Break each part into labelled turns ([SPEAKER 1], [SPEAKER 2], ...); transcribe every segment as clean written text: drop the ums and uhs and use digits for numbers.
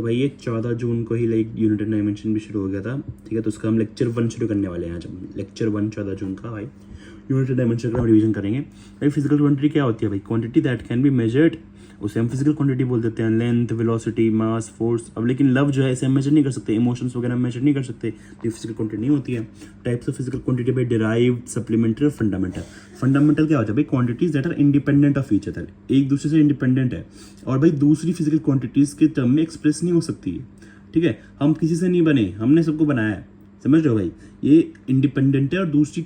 [SPEAKER 1] तो भाई ये 14 जून को ही लाइक यूनिट एंड डायमेंशन भी शुरू हो गया था, ठीक है। तो उसका हम लेक्चर 1 शुरू करने वाले हैं आज। हम लेक्चर 1 14 जून का भाई यूनिट एंड डायमेंशन का हम रिवीजन करेंगे। भाई फिजिकल क्वांटिटी क्या होती है भाई? Quantity that can be measured, उसे हम फिजिकल क्वांटिटी बोल देते हैं। लेंथ, वेलोसिटी, मास, फोर्स। अब लेकिन लव जो है इसे हम मेजर नहीं कर सकते, इमोशंस वगैरह मेजर नहीं कर सकते, तो फिजिकल क्वांटिटी नहीं होती है। टाइप्स ऑफ फिजिकल क्वांटिटी भाई डिराइव्ड, सप्लीमेंट्री और फंडामेंटल। फंडामेंटल क्या होता है भाई? Quantities that are independent of each other, एक दूसरे से इंडिपेंडेंट है और भाई दूसरी फिजिकल क्वांटिटीज के टर्म में एक्सप्रेस नहीं हो सकती है, ठीक है। हम किसी से नहीं बने, हमने सबको बनाया है, समझ रहे हो भाई? ये इंडिपेंडेंट है और दूसरी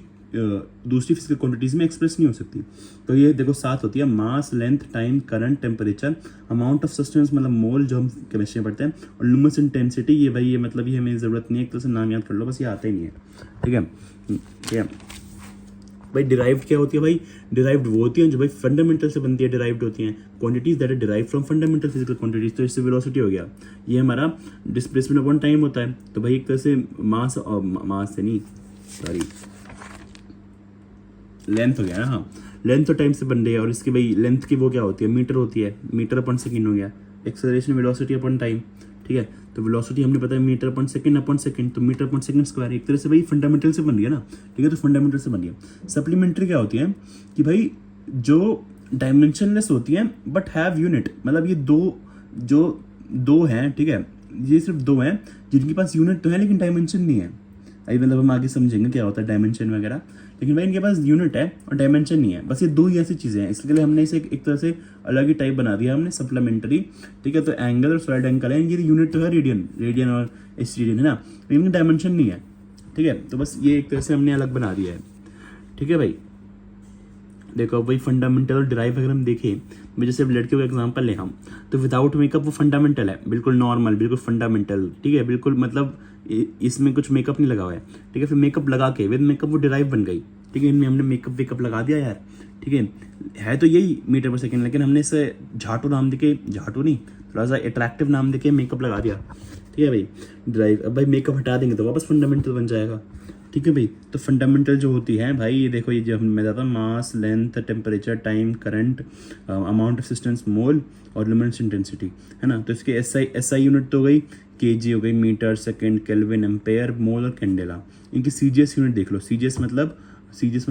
[SPEAKER 1] फिजिकल क्वांटिटीज में एक्सप्रेस नहीं हो सकती। तो ये देखो 7 होती है, mass, length, time, current, temperature, amount of substance मतलब मोल जो हम केमिस्ट्री में पढ़ते हैं, और लुमिनस इंटेंसिटी। ये भाई ये मतलब ये हमें ज़रूरत नहीं है, एक तरह से नाम याद कर लो बस, ये आता ही नहीं है, ठीक है। ठीक है भाई डिराइव्ड क्या होती है भाई? डिराइव्ड वो होती है जो भाई फंडामेंटल से बनती है, डिराइव्ड होती हैं quantities that are derived from fundamental physical quantities. तो इससे वेलोसिटी हो गया, ये हमारा डिस्प्लेसमेंट अपॉन टाइम होता है। तो भाई एक तरह से मास से नहीं, सॉरी, लेंथ हो गया ना, हाँ, लेंथ और टाइम से बन रही है। और इसकी भाई लेंथ की वो क्या होती है? मीटर होती है, मीटर अपॉन सेकंड हो गया। एक्सेलरेशन वेलोसिटी अपॉन टाइम, ठीक है। तो वेलोसिटी हमने पता है मीटर अपॉन सेकंड, तो मीटर अपॉन सेकंड स्क्वायर। एक तरह से भाई फंडामेंटल से बन गया ना, ठीक है। तो फंडामेंटल से बन गया। सप्लीमेंट्री क्या होती है कि भाई जो डायमेंशनलेस होती है बट हैव यूनिट, मतलब ये दो हैं, ठीक है। ये सिर्फ दो हैं जिनके पास यूनिट तो है लेकिन डायमेंशन नहीं है। अभी मतलब हम आगे समझेंगे क्या होता है डायमेंशन वगैरह, लेकिन भाई इनके पास यूनिट है और डायमेंशन नहीं है। बस ये दो ही ऐसी चीज़ें हैं, इसके लिए हमने इसे एक तरह से अलग ही टाइप बना दिया हमने, सप्लीमेंट्री, ठीक है। तो एंगल और सॉलिड एंगल है, ये यूनिट तो है रेडियन और स्टेडियन है ना, लेकिन डायमेंशन नहीं है, ठीक है। तो बस ये एक तरह से हमने अलग बना दिया है, ठीक है भाई। देखो भाई फंडामेंटल और डिराइव अगर हम देखें, मैं जैसे लड़के का एग्जांपल ले हम, तो विदाउट मेकअप वो फंडामेंटल है, बिल्कुल नॉर्मल, बिल्कुल फंडामेंटल, ठीक है, बिल्कुल मतलब इसमें कुछ मेकअप नहीं लगा हुआ है, ठीक है। फिर मेकअप लगा के विद मेकअप वो डिराइव बन गई, ठीक है। इनमें हमने मेकअप वेकअप लगा दिया यार, ठीक है तो यही मीटर पर सेकेंड, लेकिन हमने इसे झाटू नाम देके, झाटू नहीं, थोड़ा सा अट्रैक्टिव नाम देके मेकअप लगा दिया, ठीक है भाई, डिराइव। अब भाई मेकअप हटा देंगे तो वापस फंडामेंटल बन जाएगा, ठीक है भाई। तो फंडामेंटल जो होती है भाई, ये देखो, ये जो मैं बताता हूँ, mass, length, temperature, time, current, amount of substance, mole और लुमिनस इंटेंसिटी, है ना। तो इसके एसआई यूनिट तो हो गई, केजी हो गई, मीटर, सेकंड, केल्विन, एम्पेयर, मोल और कैंडेला। इनकी सीजीएस यूनिट देख लो, सीजीएस मतलब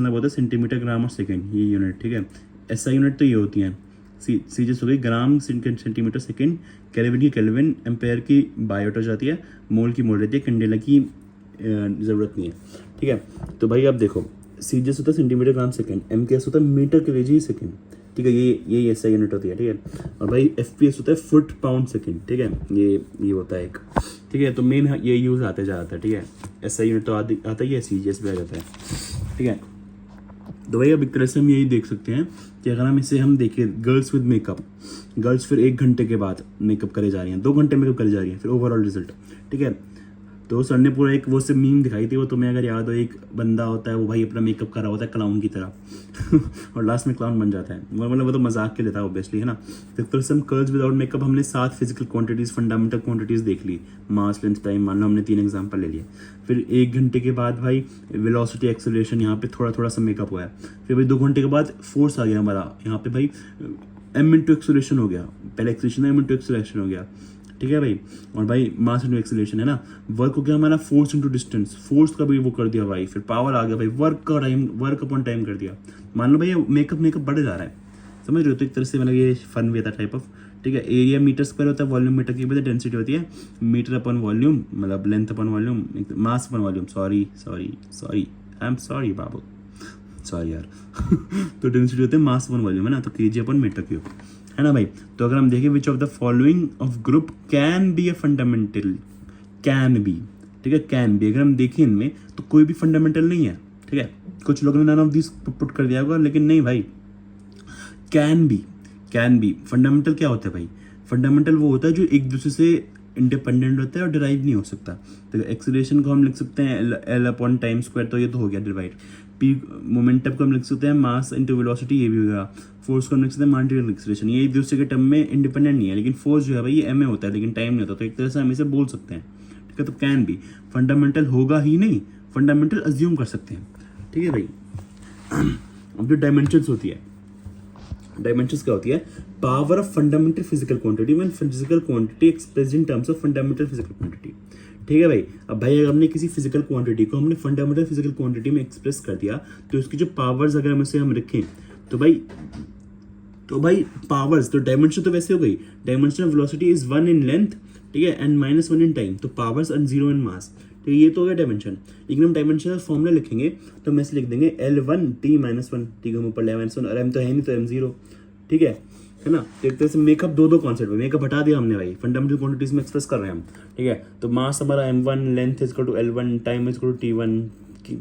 [SPEAKER 1] होता है सेंटीमीटर, ग्राम और सेकंड, ये यूनिट, ठीक है। एसआई यूनिट तो ये होती हैं, सीजीएस हो गई ग्राम, सेंटीमीटर, सेकंड, केल्विन की केल्विन, एम्पेयर की बायोट हो जाती है, मोल की मोल रहती है, कैंडेला की ज़रूरत नहीं है, ठीक है। तो भाई आप देखो, सीजीएस होता है सेंटीमीटर, ग्राम, सेकंड, एमकेएस होता है मीटर केजी सेकंड, ठीक है। ये ऐसा यूनिट होती है, ठीक है। और भाई एफपीएस होता है फुट पाउंड सेकंड, ठीक है। ये होता है एक, ठीक है। तो मेन ये यूज़ आते जाता है, ठीक है। ऐसा यूनिट तो आता ही है, सीजीएस भी आ जाता है, ठीक है। तो भाई अब एक तरह से हम यही देख सकते हैं कि अगर हम इसे देखें, गर्ल्स विद मेकअप, गर्ल्स फिर 1 घंटे के बाद मेकअप करे जा रही हैं, 2 घंटे मेकअप करे जा रही हैं, फिर ओवरऑल रिजल्ट, ठीक है। तो सर ने पूरा एक वो से मीम दिखाई थी, वो तुम्हें अगर याद हो, एक बंदा होता है वो भाई अपना मेकअप कर रहा होता है क्लाउन की तरह और लास्ट में क्लाउन बन जाता है, मतलब वो तो मजाक के लिए था ऑब्वियसली, है ना। तो एक तरह से हम कर्ल्स विदाउट मेकअप हमने 7 फिजिकल क्वांटिटीज, फंडामेंटल क्वांटिटीज देख ली, मास, लेंथ, टाइम, मान लो हमने 3 एग्जाम्पल ले लिए। फिर 1 घंटे के बाद भाई वेलोसिटी, एक्सेलरेशन, यहाँ पे थोड़ा सा मेकअप हुआ है। फिर भाई 2 घंटे के बाद फोर्स आ गया हमारा, यहाँ पे भाई m इंटू एक्सेलरेशन हो गया, पहले एक्सेलरेशन m इंटू एक्सेलरेशन हो गया, ठीक है भाई। और भाई मास इंटू एक्सेलरेशन, है ना। वर्क हो गया हमारा फोर्स इंटू डिस्टेंस, फोर्स का भी वो कर दिया भाई। फिर पावर आ गया भाई, वर्क अपॉन टाइम कर दिया। मान लो भाई मेकअप बढ़ जा रहा है, समझ रहे हो। तो एक तरह से मतलब ये फन भी था टाइप ऑफ, ठीक है। एरिया मीटर स्क्वायर होता है, वॉल्यूम मीटर की वजह डेंसिटी होती है, मीटर अपॉन वॉल्यूम मतलब length upon volume, mass upon volume, sorry I am sorry Babu, sorry यार तो डेंसिटी होती है मास अपॉन वॉल्यूम, है ना। तो केजी अपॉन मीटर क्यूब, है ना भाई। तो अगर हम देखें which of the following of group can be a fundamental, can be, ठीक है, कैन बी। अगर हम देखें इनमें तो कोई भी फंडामेंटल नहीं है, ठीक है। कुछ लोगों ने नन ऑफ दिस पुट कर दिया होगा, लेकिन नहीं भाई, कैन बी। फंडामेंटल क्या होता है भाई? फंडामेंटल वो होता है जो एक दूसरे से इंडिपेंडेंट होता है और डिराइव नहीं हो सकता। तो एक्सेलरेशन को हम लिख सकते हैं एल अपॉन टाइम स्क्वायर, तो ये तो हो गया डिवाइड। पी मोमेंटम को हम लिख सकते हैं मास इंटू वेलोसिटी, ये भी होगा। फोर्स को हम लिख सकते हैं मॉनिटरी एक्सेलरेशन, ये एक दूसरे के टर्म में इंडिपेंडेंट नहीं है, लेकिन फोर्स जो है भाई ये एम में होता है, लेकिन टाइम नहीं होता। तो एक तरह से हम इसे बोल सकते हैं, ठीक है। तो कैन बी, फंडामेंटल होगा ही नहीं, फंडामेंटल अज्यूम कर सकते हैं, ठीक है भाई। अब जो डायमेंशंस होती है, डायमेंशंस क्या होती है? Power of fundamental physical quantity when physical quantity expressed in terms of fundamental physical quantity. ठीक है भाई। अब भाई अगर हमने किसी फिजिकल क्वांटिटी को हमने फंडामेंटल फिजिकल क्वांटिटी में एक्सप्रेस कर दिया तो उसकी जो पावर्स अगर हम उसे हम रखें तो भाई पावर्स तो डायमेंशन तो वैसे हो गई, dimension of velocity is 1 in length, ठीक है, एंड -1 इन टाइम, तो पावर्स एंड 0 इन मास। तो ये तो हो गया डायमेंशन। लेकिन हम डायमेंशन का फॉर्मूला लिखेंगे तो हम ऐसे लिख देंगे L1 T -1, ठीक है, हम ऊपर -1 और m तो है नहीं तो m0, ठीक है ना। तो एक तरह से मेकअप दो कॉन्सेप्ट है, मेकअप हटा दिया हमने भाई, फंडामेंटल क्वांटिटीज में एक्सप्रेस कर रहे हैं हम, ठीक है। तो मास हमारा m1, length is equal to L1, time is equal to T1,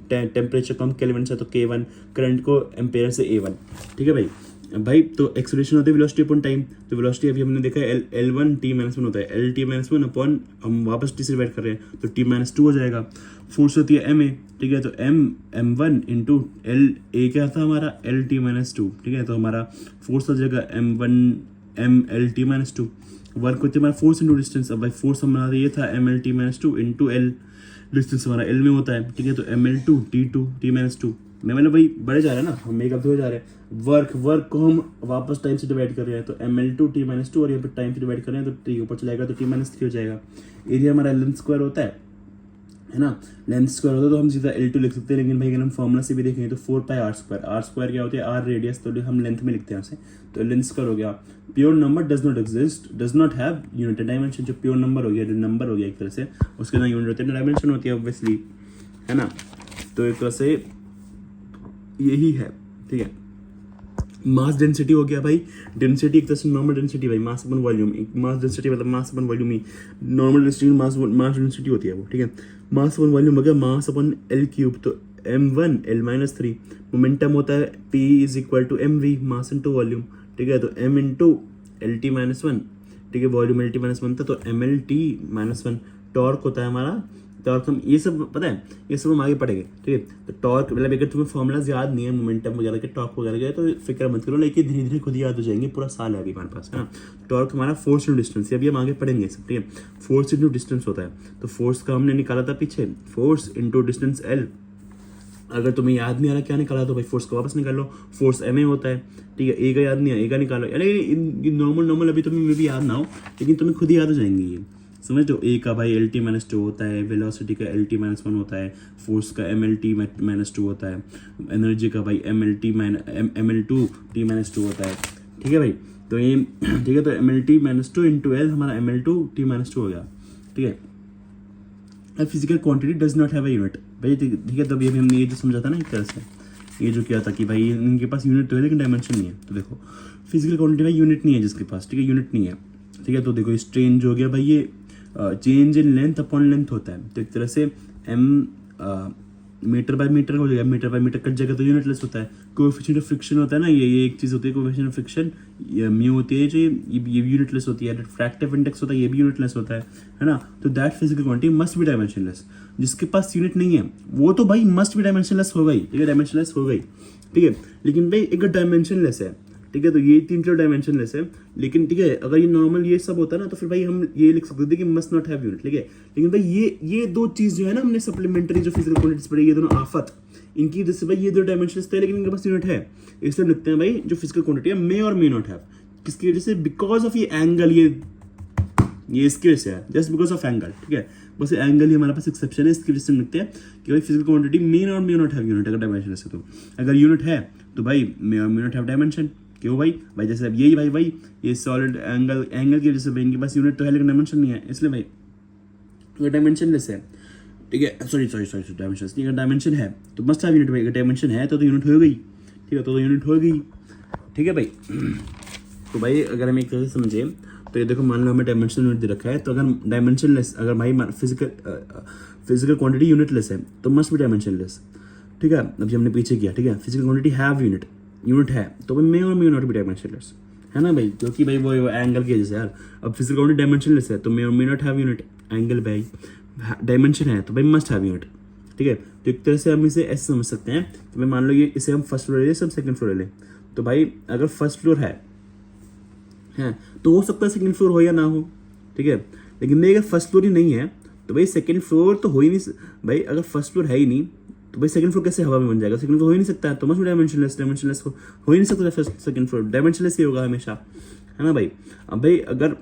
[SPEAKER 1] temperature को हम केल्विन से तो K1, करंट को एम्पेयर से A1, ठीक है भाई। तो एक्सेलरेशन होती है वेलोसिटी अपॉन टाइम, तो वेलोसिटी अभी हमने देखा है L1 T -1 होता है, LT -1 अपॉन हम वापस T से डिवाइड कर रहे हैं तो T -2 हो जाएगा। फोर्स होती है MA, ठीक है, तो M1 इंटू LA क्या था हमारा LT -2, ठीक है, तो हमारा फोर्स हो जाएगा MLT -2। वर्क होती है हमारा फोर्स इंटू डिस्टेंस। अब भाई फोर्स हमारा ये था MLT -2 इंटू L, डिस्टेंस हमारा L में होता है, ठीक है, तो ML2 T2 T -2 मैं मतलब भाई बढ़े जा रहे हैं ना, हम मेकअप तो हो जा रहे हैं। वर्क को हम वापस टाइम से डिवाइड कर रहे हैं तो ML2 T -2 और यहाँ पर टाइम से डिवाइड कर रहे हैं तो T ऊपर चलाएगा तो T -3 हो जाएगा। एरिया हमारा लेंथ स्क्वायर होता है ना, लेंथ स्क्वायर होता है तो हम सीधा L2 लिख सकते हैं। लेकिन भाई अगर हम फॉर्मूला से भी देखेंगे तो 4πr², आर स्क्वायर क्या होता है? आर रेडियस, तो हम लेंथ में लिखते हैं यहाँ से, तो लेंथ स्क्वायर हो गया। Pure number does not exist, does not have unit dimension. जो प्योर नंबर हो गया, जो नंबर हो गया एक तरह से, उसके ना यूनिट होती है, डायमेंशन होती है ऑब्वियसली, है ना। तो एक तरह से यही है, ठीक है। मास डेंसिटी हो गया भाई, डेंसिटी एक तरह से नॉर्मल डेंसिटी भाई, मास अपन वॉल्यूम, मास डेंसिटी मतलब मास अपन वॉल्यूम ही, नॉर्मल डेंसिटी मास डेंसिटी होती है वो, ठीक है। मास अपन वॉल्यूम हो गया मास अपन L3, तो M1 L-3। मोमेंटम होता है P is equal to MV, mass into volume, ठीक है, तो M इंटू LT -1, ठीक है, वॉल्यूम LT -1 था तो MLT -1। टॉर्क होता है हमारा, टॉर्क हम ये सब पता है, ये सब हम आगे पढ़ेंगे, ठीक है। तो टॉर्क मतलब अगर तुम्हें फॉर्मूलाज याद नहीं है मोमेंटम वगैरह के, टॉर्क वगैरह के, तो फिक्र मत करो, लेकिन धीरे धीरे खुद याद हो जाएंगे, पूरा साल है अभी हमारे पास, है ना। टॉर्क हमारा फोर्स इंटू डिस्टेंस, अभी हम आगे पढ़ेंगे सब, ठीक है। फोर्स इंटू डिस्टेंस होता है, तो फोर्स का हमने निकाला था पीछे, फोर्स इंटू डिस्टेंस L। अगर तुम्हें याद नहीं आ रहा क्या निकाला तो भाई फोर्स को वापस निकाल लो, फोर्स MA होता है, ठीक है। ए का याद नहीं है, ए का निकालो, अरे नॉर्मल अभी तुम्हें मे भी याद ना हो, लेकिन तुम्हें खुद ही याद हो जाएंगे ये, समझ लो। ए का भाई LT -2 होता है, वेलोसिटी का LT -1 होता है, फोर्स का MLT -2 होता है, एनर्जी का भाई ML2 T -2 होता है, ठीक है भाई। तो ये ठीक है, तो MLT -2 इंटू L हमारा ML2 T -2 हो गया, ठीक है। अब physical quantity does not have a unit भाई, ठीक है। तब ये भी हमने ये जो समझा था ना एक तरह से, ये जो किया था कि भाई इनके पास यूनिट तो है लेकिन डायमेंशन नहीं है। तो देखो फिजिकल क्वांटिटी भाई यूनिट नहीं है जिसके पास, ठीक है, यूनिट नहीं है, ठीक है। तो देखो स्ट्रेन जो हो गया भाई, ये change in length upon length होता है, तो एक तरह से मीटर बाय मीटर हो जाएगा, मीटर बाय मीटर कट जाएगा तो यूनिटलेस होता है। कोएफिशिएंट ऑफ फ्रिक्शन होता है ना, ये एक चीज़ होती है, कोएफिशिएंट ऑफ फ्रिक्शन म्यू होती है जो ये भी यूनिटलेस होती है। रिफ्रैक्टिव इंडेक्स होता है, ये भी यूनिटलेस होता है ना। तो that physical quantity must be dimensionless. जिसके पास यूनिट नहीं है वो तो भाई मस्ट बी डायमेंशनलेस हो गई, ठीक है, डायमेंशनलेस हो गई, ठीक है। लेकिन भाई एक डायमेंशनलेस है, ठीक है, तो ये 3 डायमेंशनलेस है, लेकिन ठीक है अगर ये नॉर्मल ये सब होता ना तो फिर भाई हम ये लिख सकते थे कि मस्ट नॉट हैव यूनिट, ठीक है। लेकिन भाई ये दो चीज जो है ना हमने सप्लीमेंट्री जो फिजिकल क्वांटिटीज पढ़ी, ये दोनों आफत इनकी वजह से भाई ये 2 डायमेंशनलेस थे लेकिन इनके पास यूनिट है, इसलिए लिखते हैं भाई जो फिजिकल क्वांटिटी है मे और मे नॉट हैव, किसकी वजह से? बिकॉज ऑफ ये एंगल, ये इसकी वजह से है, जस्ट बिकॉज ऑफ एंगल, ठीक है। बस एंगल ही हमारे पास एक्सेप्शन है, इसकी वजह से लिखते हैं कि भाई फिजिकल क्वांटिटी मे और मे नॉट हैव यूनिट अगर डायमेंशनलेस है तो। अगर यूनिट है तो भाई मे और मे नॉट हैव डायमेंशन। क्यों भाई जैसे अब यही भाई ये सॉलिड एंगल की वजह से भाई इनके पास यूनिट तो है लेकिन डायमेंशन नहीं है, इसलिए भाई ये डायमेंशनलेस है, ठीक है। सॉरी डायमेंशन नहीं, अगर डायमेंशन है तो मस्ट हैव यूनिट भाई, अगर डायमेंशन है तो यूनिट हो गई, ठीक है, तो यूनिट हो गई, ठीक है भाई। तो भाई अगर हम एक तरह से समझे तो ये देखो मान लो हमें डायमेंशनल यूनिट दे रखा है, तो अगर डायमेंशनलेस, अगर भाई फिजिकल क्वांटिटी यूनिटलेस है तो मस्ट बी डायमेंशनलेस, ठीक है। अब जो हमने पीछे किया, ठीक है, फिजिकल क्वांटिटी हैव यूनिट है तो भाई मे और मे नॉट बी डायमेंशनलेस, है ना भाई, क्योंकि भाई वो एंगल की वजह से यार। अब फिजिकल क्वांटिटी डायमेंशनलेस है तो मे और may not have unit, angle भाई डायमेंशन है तो भाई मस्ट हैव यूनिट, ठीक है। तो एक तरह से हम इसे ऐसे समझ सकते हैं, तो भाई मान लो ये इसे हम फर्स्ट फ्लोर ले लें, सब सेकंड फ्लोर ले लें, तो भाई अगर फर्स्ट फ्लोर है तो हो सकता है सेकंड फ्लोर हो या ना हो, ठीक है। लेकिन नहीं, अगर फर्स्ट फ्लोर ही नहीं है तो भाई सेकंड फ्लोर तो हो ही नहीं भाई। अगर फर्स्ट फ्लोर है ही नहीं तो भाई सेकंड फ्लोर कैसे हवा में बन जाएगा? सेकंड फ्लोर हो ही नहीं सकता है, तो मत डायमेंशनलेस को हो ही नहीं सकता सेकंड फ्लोर, डायमेंशनलेस ही होगा हमेशा, है ना भाई। अब भाई अगर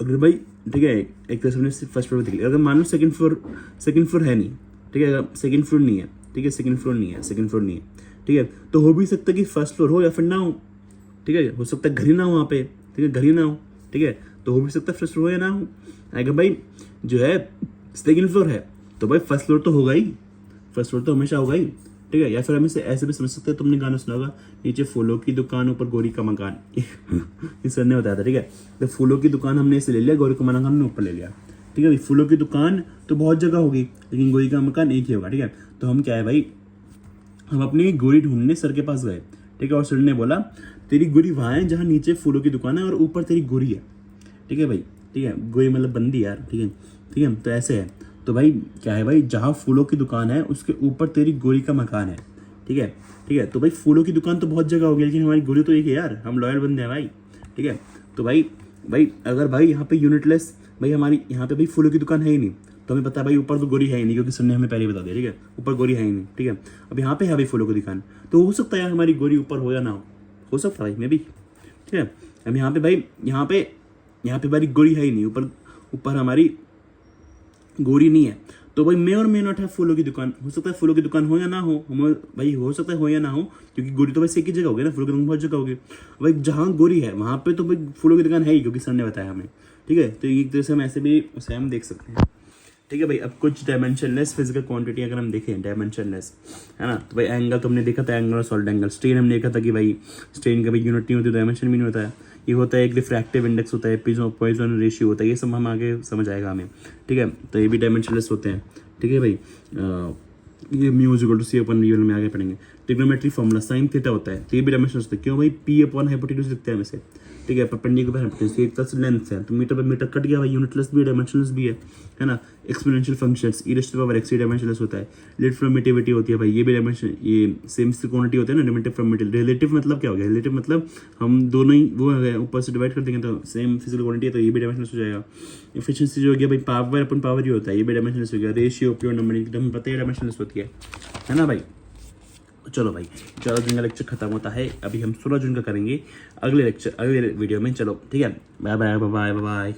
[SPEAKER 1] भाई ठीक है, एक तरह से हमने फर्स्ट फ्लोर देख लिया, अगर मान लो सेकंड फ्लोर है नहीं, ठीक है, अगर सेकंड फ्लोर नहीं है, ठीक है, सेकंड फ्लोर नहीं है, ठीक है, तो हो भी सकता है कि फर्स्ट फ्लोर हो या फिर ना हो, ठीक है, हो सकता है घर ही ना हो वहाँ पे, ठीक है, घर ही ना हो, ठीक है, तो हो भी सकता है फर्स्ट फ्लोर हो या ना हो। अगर भाई जो है सेकंड फ्लोर है तो भाई फर्स्ट फ्लोर तो होगा ही, फर्स्ट फ्लोर तो हमेशा होगा ही, ठीक है। या फिर हम इसे ऐसे भी समझ सकते हैं, तुमने गाना सुना होगा, नीचे फूलों की दुकान ऊपर गोरी का मकान इस सर ने बताया था, ठीक है। तो फूलों की दुकान हमने इसे ले लिया, गोरी का मकान हमने ऊपर ले लिया, ठीक है भाई। फूलों की दुकान तो बहुत जगह होगी, लेकिन गोरी का मकान एक ही होगा, ठीक है। तो हम क्या है भाई, हम अपनी गोरी ढूंढने सर के पास गए, ठीक है, और सर ने बोला तेरी गोरी वहाँ है जहाँ नीचे फूलों की दुकान है और ऊपर तेरी गोरी है, ठीक है भाई, ठीक है, गोरी मतलब बंदी यार, ठीक है, ठीक है, तो ऐसे है। तो भाई क्या है भाई, जहाँ फूलों की दुकान है उसके ऊपर तेरी गोरी का मकान है, ठीक है, ठीक है। तो भाई फूलों की दुकान तो बहुत जगह होगी, लेकिन हमारी गोरी तो एक है यार, हम लॉयल बंदे हैं भाई, ठीक है। तो भाई अगर भाई यहाँ पे यूनिटलेस, भाई हमारी यहाँ पे भाई फूलों की दुकान है ही नहीं, तो हमें पता है भाई ऊपर तो गोरी है ही नहीं, क्योंकि सर ने हमें पहले ही बता दिया, ठीक है, ऊपर गोरी है ही नहीं, ठीक है। अब यहाँ पे है भाई फूलों की दुकान, तो हो सकता है यार हमारी गोरी ऊपर हो या ना हो सकता है भाई मे भी, ठीक है। अब यहाँ पे भाई यहाँ पे हमारी गोरी है ही नहीं, ऊपर हमारी गोरी नहीं है, तो भाई मे और मे नॉट है फूलों की दुकान, हो सकता है फूलों की दुकान हो या ना हो, भाई हो सकता है हो या ना हो, क्योंकि गोरी तो वैसे एक ही जगह होगी ना, फूलों की दुकान बहुत जगह होगी। भाई जहाँ गोरी है वहाँ पे तो भाई फूलों की दुकान है ही, क्योंकि सर ने बताया हमें, ठीक है। तो एक तरह से हम ऐसे भी उसे हम देख सकते हैं, ठीक है भाई। अब कुछ डायमेंशनलेस फिजिकल क्वांटिटी अगर हम देखें, डायमेंशनलेस है ना, तो भाई एंगल तो हमने देखा था, एंगल और सॉलिड एंगल। स्ट्रेन हमने देखा था कि भाई स्ट्रेन का भाई यूनिट नहीं होती, डायमेंशन भी नहीं होता है, ये होता है एक रिफ्रैक्टिव इंडेक्स होता है, पॉइसन रेशियो होता है, ये सब हम आगे समझ आएगा हमें, ठीक है। तो ये भी डायमेंशनलेस होते हैं, ठीक है भाई। ये mu is equal to c upon real में आगे पढ़ेंगे। ट्रिग्नोमेट्री फॉर्मूला साइन थीटा होता है, तो ये भी डायमेंशनलेस होता है, क्यों भाई पी अपॉन हाइपोटेन्यूज लिखते हैं हम इसे, ठीक है, परपेंडिकुलर हाइपोटेन्यूज, एक तरह से लेंथ है, तो मीटर पर मीटर कट गया भाई, यूनिटलेस भी डायमेंशनलेस भी है ना। Exponential functions e raise to the power x dimensionless होता है। लिमिटिविटी होती है भाई, ये भी डायमेंशन, ये सेम क्वांटिटी होता है ना, लिमिटिव फ्रॉम मिडिल। रिलेटिव मतलब क्या हो गया, रिलेटिव मतलब हम दोनों ही वो है ऊपर से डिवाइड कर देंगे तो सेम फिजिकल क्वांटिटी है, तो ये भी डायमेंशनलेस हो जाएगा। एफिशिएंसी जो हो गया भाई, पावर अपन पावर ही होता है, ये भी डायमेंशनलेस हो गया। रेशियो प्योर नंबरिंग एकदम पता है डायमेंशनलेस होती है ना भाई। चलो भाई 14 जून का लेक्चर खत्म होता है, अभी हम 16 जून का करेंगे अगले वीडियो में। चलो ठीक है, bye bye bye bye bye.